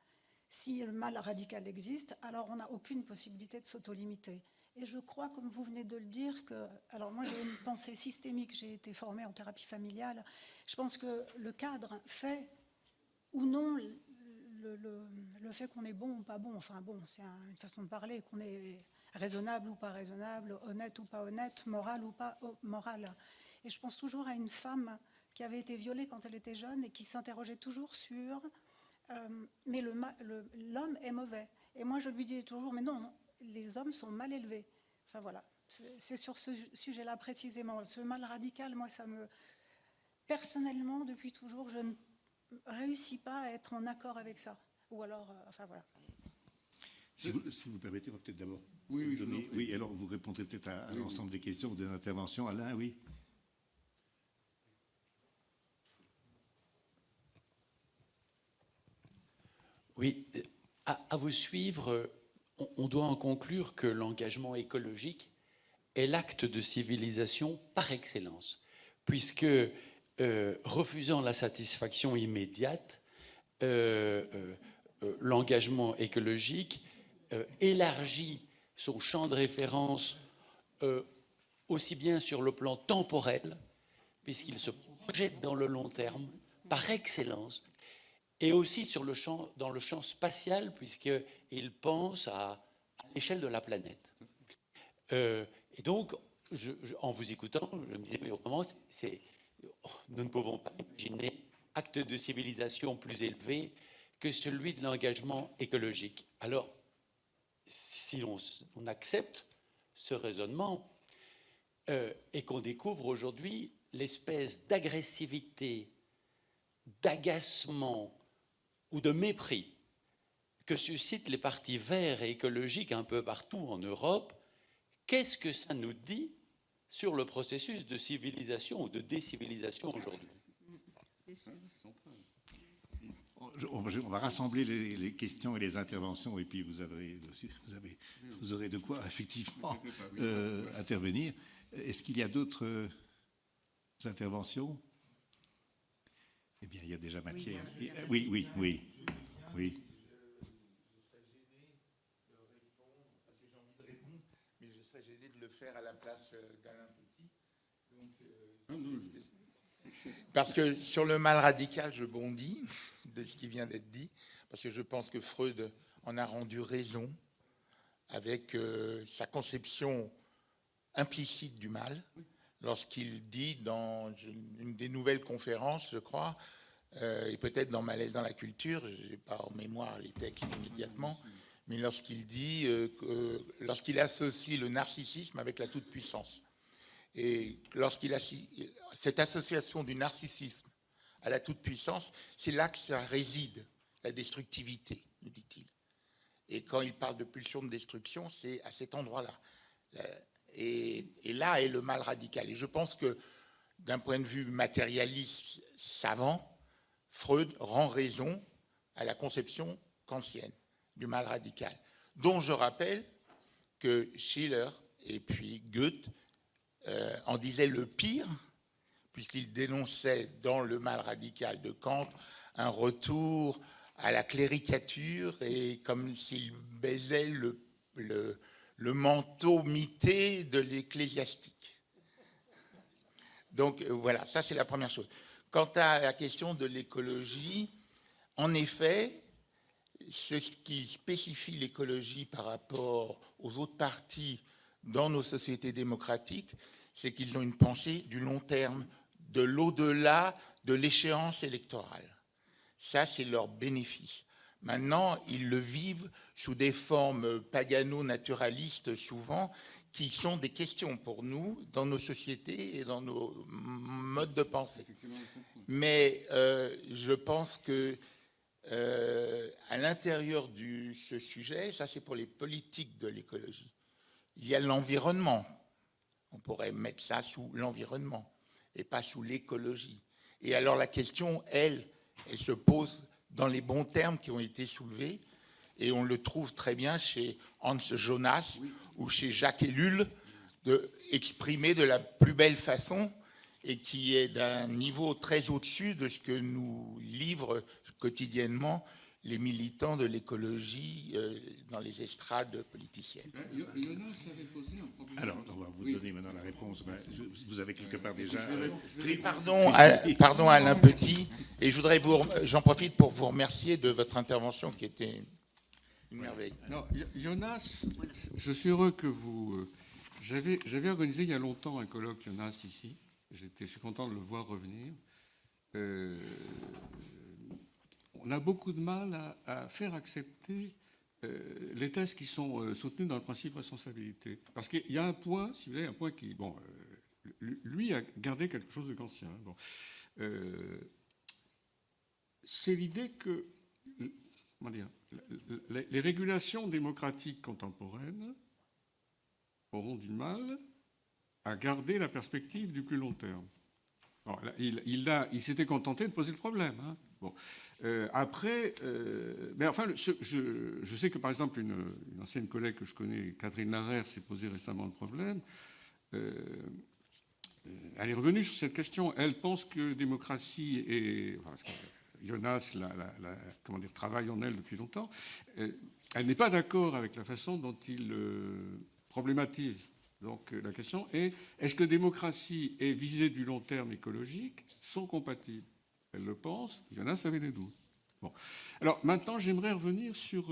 Si le mal radical existe, alors on n'a aucune possibilité de s'auto-limiter. Et je crois, comme vous venez de le dire, que... Alors moi j'ai une pensée systémique, j'ai été formée en thérapie familiale. Je pense que le cadre fait ou non le fait qu'on est bon ou pas bon, enfin bon, c'est une façon de parler, qu'on est raisonnable ou pas raisonnable, honnête ou pas honnête, moral ou pas moral. Et je pense toujours à une femme qui avait été violée quand elle était jeune et qui s'interrogeait toujours sur mais l'homme est mauvais. Et moi, je lui disais toujours, mais non, les hommes sont mal élevés. Enfin voilà, c'est sur ce sujet-là précisément. Ce mal radical, moi, ça me... Personnellement, depuis toujours, je ne réussis pas à être en accord avec ça. Ou alors, enfin voilà. Si vous permettez, on va peut-être d'abord... Oui, oui, alors vous répondrez peut-être à l'ensemble des questions ou des interventions. Alain, oui. Oui, à vous suivre, on doit en conclure que l'engagement écologique est l'acte de civilisation par excellence, puisque refusant la satisfaction immédiate, l'engagement écologique élargit son champ de référence aussi bien sur le plan temporel, puisqu'il se projette dans le long terme par excellence, et aussi dans le champ spatial, puisqu'il pense à l'échelle de la planète. Et donc, en vous écoutant, je me disais, mais autrement, nous ne pouvons pas imaginer acte de civilisation plus élevé que celui de l'engagement écologique. Alors, si on accepte ce raisonnement et qu'on découvre aujourd'hui l'espèce d'agressivité, d'agacement ou de mépris que suscitent les partis verts et écologiques un peu partout en Europe, qu'est-ce que ça nous dit sur le processus de civilisation ou de décivilisation aujourd'hui? On va rassembler les questions et les interventions et puis vous aurez de quoi effectivement intervenir. Est-ce qu'il y a d'autres interventions? Eh bien, il y a déjà matière. Oui. Le serait gêné de le faire à la place d'Alain Petit. Parce que sur le mal radical, je bondis de ce qui vient d'être dit, parce que je pense que Freud en a rendu raison avec sa conception implicite du mal, lorsqu'il dit dans une des nouvelles conférences, je crois, et peut-être dans Malaise dans la culture, je n'ai pas en mémoire les textes immédiatement, mais lorsqu'il dit, lorsqu'il associe le narcissisme avec la toute-puissance. Et cette association du narcissisme à la toute-puissance, c'est là que ça réside, la destructivité, nous dit-il. Et quand il parle de pulsion de destruction, c'est à cet endroit-là. Et là est le mal radical. Et je pense que, d'un point de vue matérialiste savant, Freud rend raison à la conception kantienne du mal radical, dont je rappelle que Schiller et puis Goethe en disaient le pire, puisqu'il dénonçait dans le mal radical de Kant un retour à la cléricature et comme s'il baisait le manteau mité de l'ecclésiastique. Donc voilà, ça c'est la première chose. Quant à la question de l'écologie, en effet, ce qui spécifie l'écologie par rapport aux autres partis dans nos sociétés démocratiques, c'est qu'ils ont une pensée du long terme, de l'au-delà de l'échéance électorale. Ça, c'est leur bénéfice. Maintenant, ils le vivent sous des formes pagano-naturalistes souvent, qui sont des questions pour nous dans nos sociétés et dans nos modes de pensée. Mais je pense que à l'intérieur de ce sujet, ça c'est pour les politiques de l'écologie, il y a l'environnement. On pourrait mettre ça sous l'environnement et pas sous l'écologie. Et alors la question, elle se pose dans les bons termes qui ont été soulevés, et on le trouve très bien chez Hans Jonas ou chez Jacques Ellul, exprimé de la plus belle façon et qui est d'un niveau très au-dessus de ce que nous livrent quotidiennement les militants de l'écologie dans les estrades politiciennes. Jonas avait posé un problème. Alors, on va vous donner maintenant la réponse. Vous avez quelque part déjà... Pardon Alain Petit, et je voudrais j'en profite pour vous remercier de votre intervention qui était une merveille. Non, Jonas, je suis heureux que vous... J'avais organisé il y a longtemps un colloque Jonas ici. Je suis content de le voir revenir. On a beaucoup de mal à faire accepter les thèses qui sont soutenues dans le principe de responsabilité. Parce qu'il y a un point, si vous voulez, un point qui... Bon, lui a gardé quelque chose de kantien. Bon. C'est l'idée que... Comment dire, les régulations démocratiques contemporaines auront du mal à garder la perspective du plus long terme. Bon, là, il s'était contenté de poser le problème. Hein. Bon. Après, mais enfin, je sais que par exemple une ancienne collègue que je connais, Catherine Larère, s'est posé récemment le problème. Elle est revenue sur cette question. Elle pense que démocratie et Jonas comment dire, travaille en elle depuis longtemps. Elle n'est pas d'accord avec la façon dont il problématise. Donc la question est, est-ce que démocratie et visée du long terme écologique sont compatibles? Elle le pense, Jonas avait des doutes. Bon. Alors maintenant, j'aimerais revenir sur...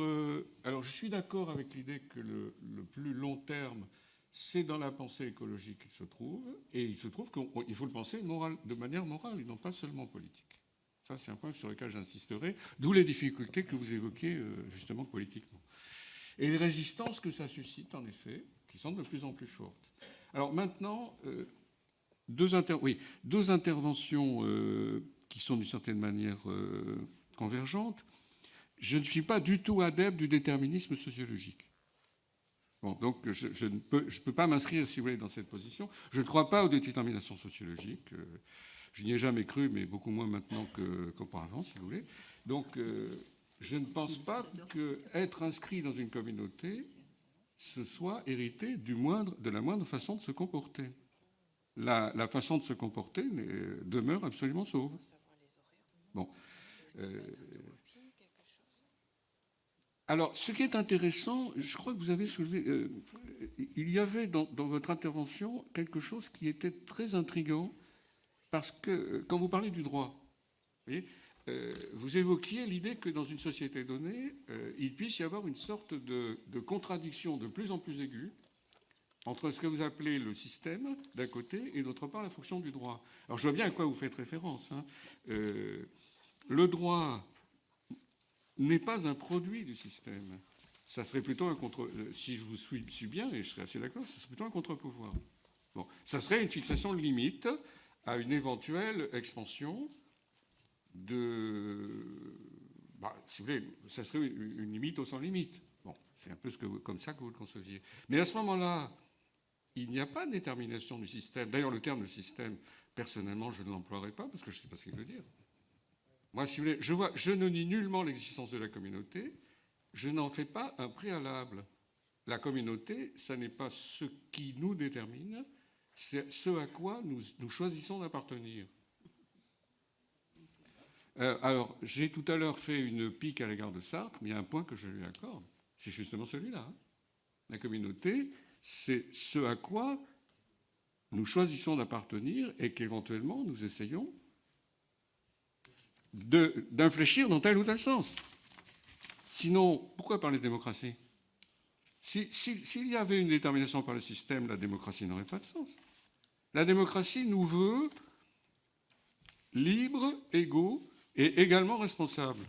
alors je suis d'accord avec l'idée que le plus long terme, c'est dans la pensée écologique qu'il se trouve, et il se trouve qu'il faut le penser de manière morale et non pas seulement politique. Ça, c'est un point sur lequel j'insisterai, d'où les difficultés que vous évoquez justement politiquement. Et les résistances que ça suscite, en effet, qui sont de plus en plus fortes. Alors maintenant, deux interventions qui sont d'une certaine manière convergentes. Je ne suis pas du tout adepte du déterminisme sociologique. Bon, donc je ne peux pas m'inscrire, si vous voulez, dans cette position. Je ne crois pas aux déterminations sociologiques. Je n'y ai jamais cru, mais beaucoup moins maintenant qu'auparavant, si vous voulez. Donc je ne pense pas qu'être inscrit dans une communauté, ce soit hérité de la moindre façon de se comporter. La façon de se comporter demeure absolument sauve. Bon. Alors, ce qui est intéressant, je crois que vous avez soulevé, il y avait dans votre intervention quelque chose qui était très intriguant, parce que quand vous parlez du droit, vous voyez, vous évoquiez l'idée que dans une société donnée, il puisse y avoir une sorte de contradiction de plus en plus aiguë entre ce que vous appelez le système d'un côté et d'autre part la fonction du droit. Alors je vois bien à quoi vous faites référence, hein. Le droit n'est pas un produit du système. Ça serait plutôt un contre... Si je vous suis bien, et je serais assez d'accord, ça serait plutôt un contre-pouvoir. Bon, ça serait une fixation de limite à une éventuelle expansion de... si vous voulez, ça serait une limite au sans limite. Bon, c'est un peu comme ça que vous le conceviez. Mais à ce moment-là, il n'y a pas de détermination du système. D'ailleurs, le terme de système, personnellement, je ne l'emploierai pas parce que je ne sais pas ce qu'il veut dire. Moi, si vous voulez, je ne nie nullement l'existence de la communauté, je n'en fais pas un préalable. La communauté, ça n'est pas ce qui nous détermine, c'est ce à quoi nous choisissons d'appartenir. Alors, j'ai tout à l'heure fait une pique à l'égard de Sartre, mais il y a un point que je lui accorde, c'est justement celui-là. Hein. La communauté, c'est ce à quoi nous choisissons d'appartenir et qu'éventuellement nous essayons d'infléchir dans tel ou tel sens. Sinon, pourquoi parler de démocratie ? S'il y avait une détermination par le système, la démocratie n'aurait pas de sens. La démocratie nous veut libres, égaux et également responsables.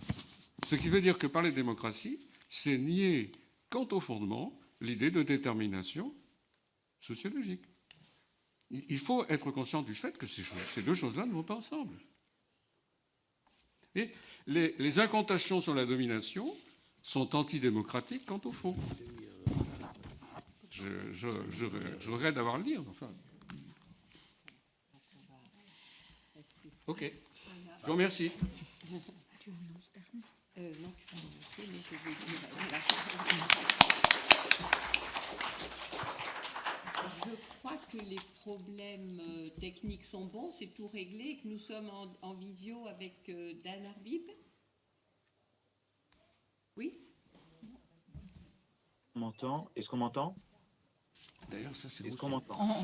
Ce qui veut dire que parler de démocratie, c'est nier, quant au fondement, l'idée de détermination sociologique. Il faut être conscient du fait que ces deux choses-là ne vont pas ensemble. Et les incantations sur la domination sont antidémocratiques quant au fond. Je regrette d'avoir à le dire. Enfin. Ok. Je vous remercie. Non, je vais mais je vais dire, voilà. Je crois que les problèmes techniques sont bons, c'est tout réglé, et que nous sommes en visio avec Dan Arbib. Oui ? On m'entend ? Est-ce qu'on m'entend ? D'ailleurs, ça c'est Est-ce qu'on m'entend ?